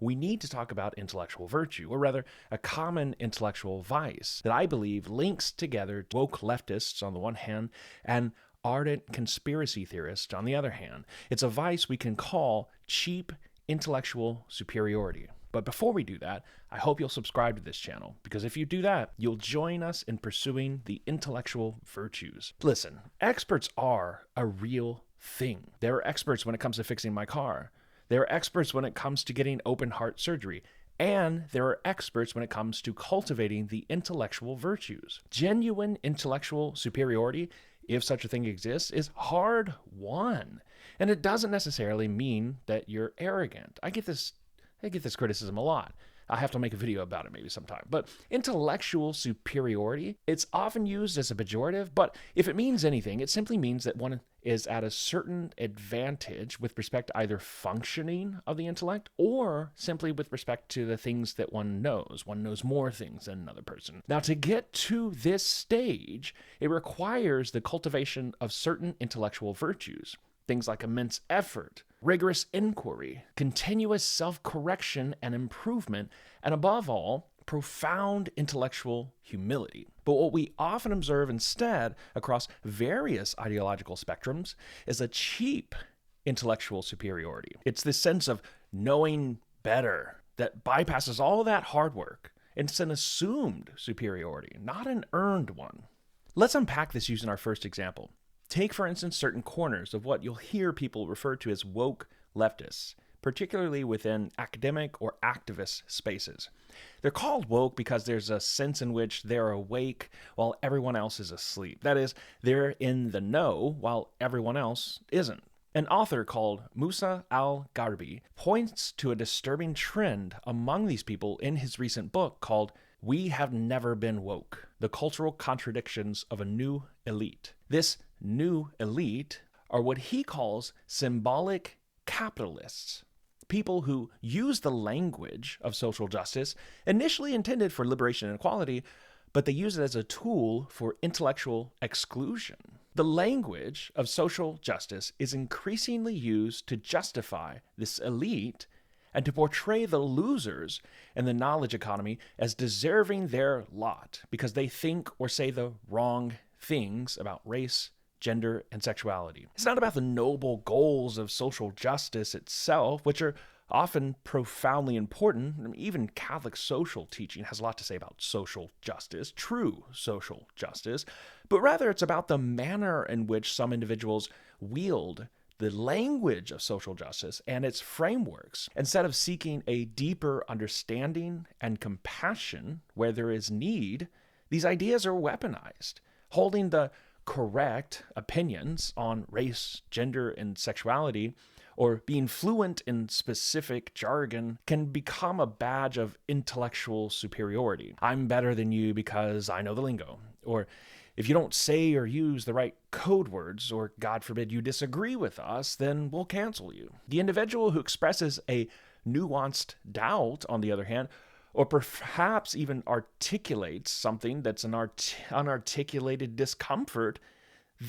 we need to talk about intellectual virtue, or rather, a common intellectual vice that I believe links together woke leftists on the one hand and ardent conspiracy theorists on the other hand. It's a vice we can call cheap intellectual superiority. But before we do that, I hope you'll subscribe to this channel, because if you do that, you'll join us in pursuing the intellectual virtues. Listen, experts are a real thing. There are experts when it comes to fixing my car. There are experts when it comes to getting open heart surgery. And there are experts when it comes to cultivating the intellectual virtues. Genuine intellectual superiority, if such a thing exists, is hard won. And it doesn't necessarily mean that you're arrogant. I get this criticism a lot. I'll have to make a video about it maybe sometime. But intellectual superiority, it's often used as a pejorative, but if it means anything, it simply means that one is at a certain advantage with respect to either functioning of the intellect or simply with respect to the things that one knows. One knows more things than another person. Now, to get to this stage, it requires the cultivation of certain intellectual virtues. Things like immense effort, rigorous inquiry, continuous self-correction and improvement, and above all, profound intellectual humility. But what we often observe instead across various ideological spectrums is a cheap intellectual superiority. It's this sense of knowing better that bypasses all that hard work. It's an assumed superiority, not an earned one. Let's unpack this using our first example. Take, for instance, certain corners of what you'll hear people refer to as woke leftists, particularly within academic or activist spaces. They're called woke because there's a sense in which they're awake while everyone else is asleep. That is, they're in the know while everyone else isn't. An author called Musa al-Gharbi points to a disturbing trend among these people in his recent book called "We Have Never Been Woke: The Cultural Contradictions of a New Elite." This new elite are what he calls symbolic capitalists, people who use the language of social justice, initially intended for liberation and equality, but they use it as a tool for intellectual exclusion. The language of social justice is increasingly used to justify this elite and to portray the losers in the knowledge economy as deserving their lot because they think or say the wrong things about race, gender, and sexuality. It's not about the noble goals of social justice itself, which are often profoundly important. I mean, even Catholic social teaching has a lot to say about social justice, true social justice, but rather it's about the manner in which some individuals wield the language of social justice and its frameworks. Instead of seeking a deeper understanding and compassion where there is need, these ideas are weaponized, holding the correct opinions on race, gender, and sexuality, or being fluent in specific jargon can become a badge of intellectual superiority. I'm better than you because I know the lingo. Or if you don't say or use the right code words, or God forbid you disagree with us, then we'll cancel you. The individual who expresses a nuanced doubt, on the other hand, or perhaps even articulates something that's an unarticulated discomfort,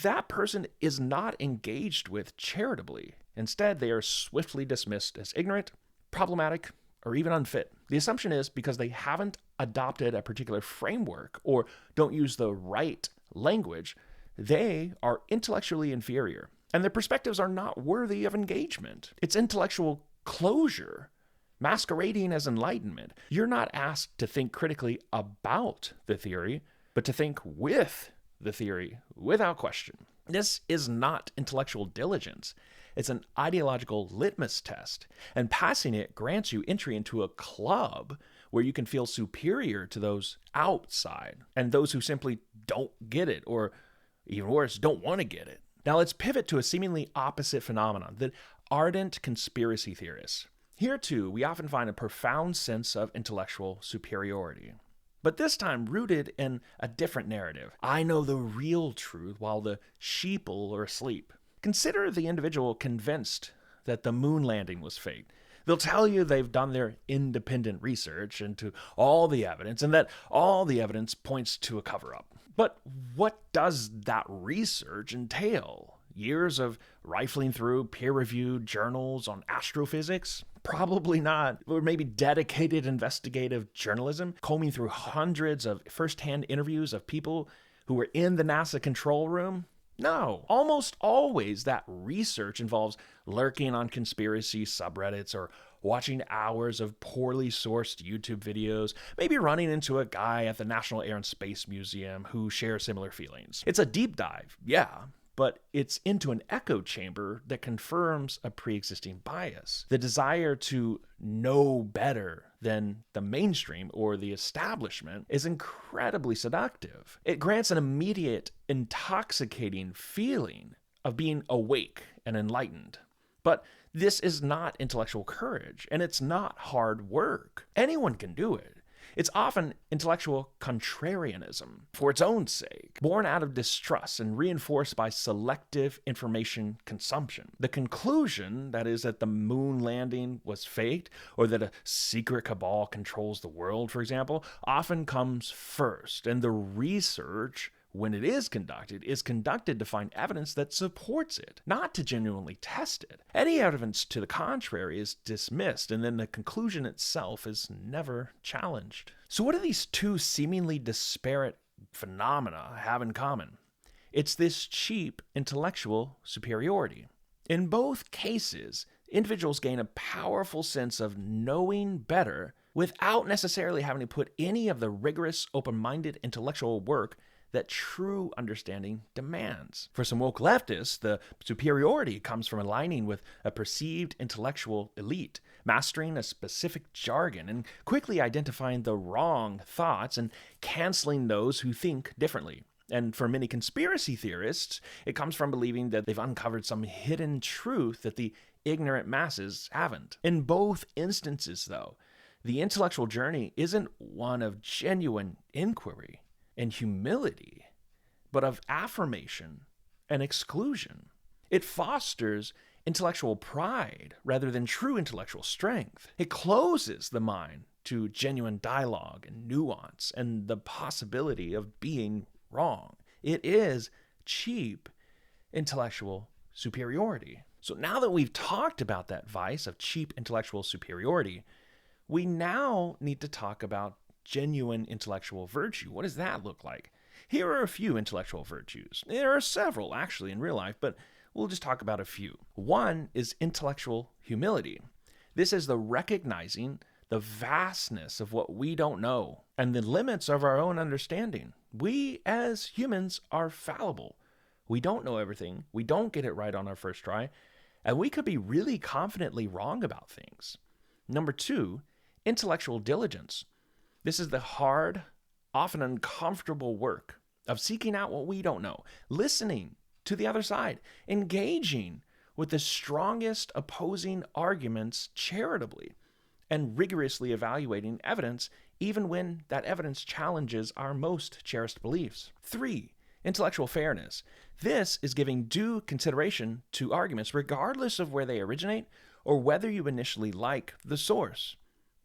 that person is not engaged with charitably. Instead, they are swiftly dismissed as ignorant, problematic, or even unfit. The assumption is because they haven't adopted a particular framework or don't use the right language, they are intellectually inferior, and their perspectives are not worthy of engagement. It's intellectual closure masquerading as enlightenment. You're not asked to think critically about the theory, but to think with the theory without question. This is not intellectual diligence. It's an ideological litmus test, and passing it grants you entry into a club where you can feel superior to those outside and those who simply don't get it, or even worse, don't want to get it. Now let's pivot to a seemingly opposite phenomenon, the ardent conspiracy theorists. Here, too, we often find a profound sense of intellectual superiority, but this time rooted in a different narrative. I know the real truth while the sheeple are asleep. Consider the individual convinced that the moon landing was fake. They'll tell you they've done their independent research into all the evidence and that all the evidence points to a cover-up. But what does that research entail? Years of rifling through peer-reviewed journals on astrophysics? Probably not. Or maybe dedicated investigative journalism, combing through hundreds of firsthand interviews of people who were in the NASA control room? No. Almost always that research involves lurking on conspiracy subreddits or watching hours of poorly sourced YouTube videos, maybe running into a guy at the National Air and Space Museum who shares similar feelings. It's a deep dive, yeah, but it's into an echo chamber that confirms a pre-existing bias. The desire to know better than the mainstream or the establishment is incredibly seductive. It grants an immediate, intoxicating feeling of being awake and enlightened. But this is not intellectual courage, and it's not hard work. Anyone can do it. It's often intellectual contrarianism for its own sake, born out of distrust and reinforced by selective information consumption. The conclusion, that is, that the moon landing was faked, or that a secret cabal controls the world, for example, often comes first, and the research, when it is conducted to find evidence that supports it, not to genuinely test it. Any evidence to the contrary is dismissed, and then the conclusion itself is never challenged. So what do these two seemingly disparate phenomena have in common? It's this cheap intellectual superiority. In both cases, individuals gain a powerful sense of knowing better without necessarily having to put any of the rigorous, open-minded intellectual work that true understanding demands. For some woke leftists, the superiority comes from aligning with a perceived intellectual elite, mastering a specific jargon, and quickly identifying the wrong thoughts and canceling those who think differently. And for many conspiracy theorists, it comes from believing that they've uncovered some hidden truth that the ignorant masses haven't. In both instances, though, the intellectual journey isn't one of genuine inquiry and humility, but of affirmation and exclusion. It fosters intellectual pride rather than true intellectual strength. It closes the mind to genuine dialogue and nuance and the possibility of being wrong. It is cheap intellectual superiority. So now that we've talked about that vice of cheap intellectual superiority, we now need to talk about genuine intellectual virtue. What does that look like? Here are a few intellectual virtues. There are several, actually, in real life, but we'll just talk about a few. One is intellectual humility. This is the recognizing the vastness of what we don't know and the limits of our own understanding. We, as humans, are fallible. We don't know everything. We don't get it right on our first try, and we could be really confidently wrong about things. Number two, intellectual diligence. This is the hard, often uncomfortable work of seeking out what we don't know, listening to the other side, engaging with the strongest opposing arguments charitably, and rigorously evaluating evidence even when that evidence challenges our most cherished beliefs. 3, intellectual fairness. This is giving due consideration to arguments regardless of where they originate or whether you initially like the source.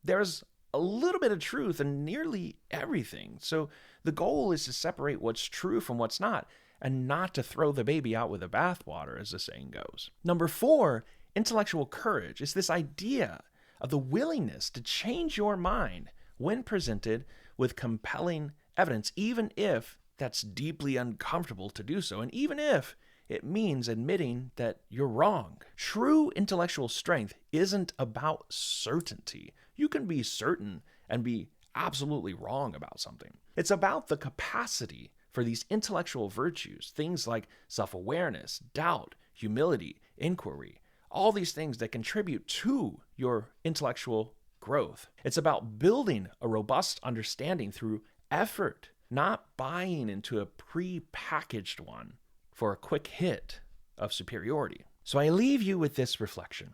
There's a little bit of truth in nearly everything. So the goal is to separate what's true from what's not, and not to throw the baby out with the bathwater, as the saying goes. Number 4, intellectual courage. Is this idea of the willingness to change your mind when presented with compelling evidence, even if that's deeply uncomfortable to do so, and even if it means admitting that you're wrong. True intellectual strength isn't about certainty. You can be certain and be absolutely wrong about something. It's about the capacity for these intellectual virtues, things like self-awareness, doubt, humility, inquiry, all these things that contribute to your intellectual growth. It's about building a robust understanding through effort, not buying into a pre-packaged one for a quick hit of superiority. So I leave you with this reflection.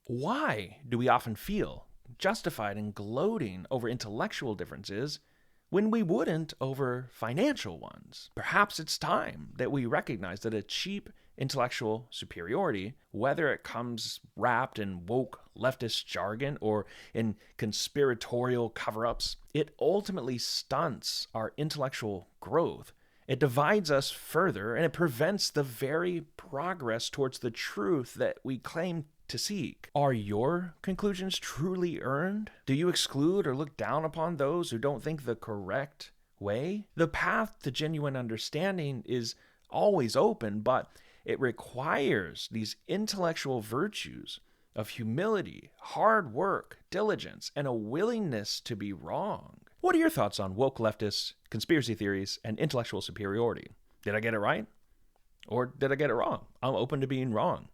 Why do we often feel justified in gloating over intellectual differences when we wouldn't over financial ones? Perhaps it's time that we recognize that a cheap intellectual superiority, whether it comes wrapped in woke leftist jargon or in conspiratorial cover-ups, it ultimately stunts our intellectual growth. It divides us further, and it prevents the very progress towards the truth that we claim to seek. Are your conclusions truly earned? Do you exclude or look down upon those who don't think the correct way? The path to genuine understanding is always open, but it requires these intellectual virtues of humility, hard work, diligence, and a willingness to be wrong. What are your thoughts on woke leftists, conspiracy theories, and intellectual superiority? Did I get it right? Or did I get it wrong? I'm open to being wrong.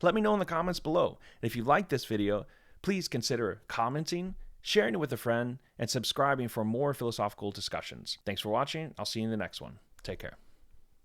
Let me know in the comments below. And if you like this video, please consider commenting, sharing it with a friend, and subscribing for more philosophical discussions. Thanks for watching. I'll see you in the next one. Take care.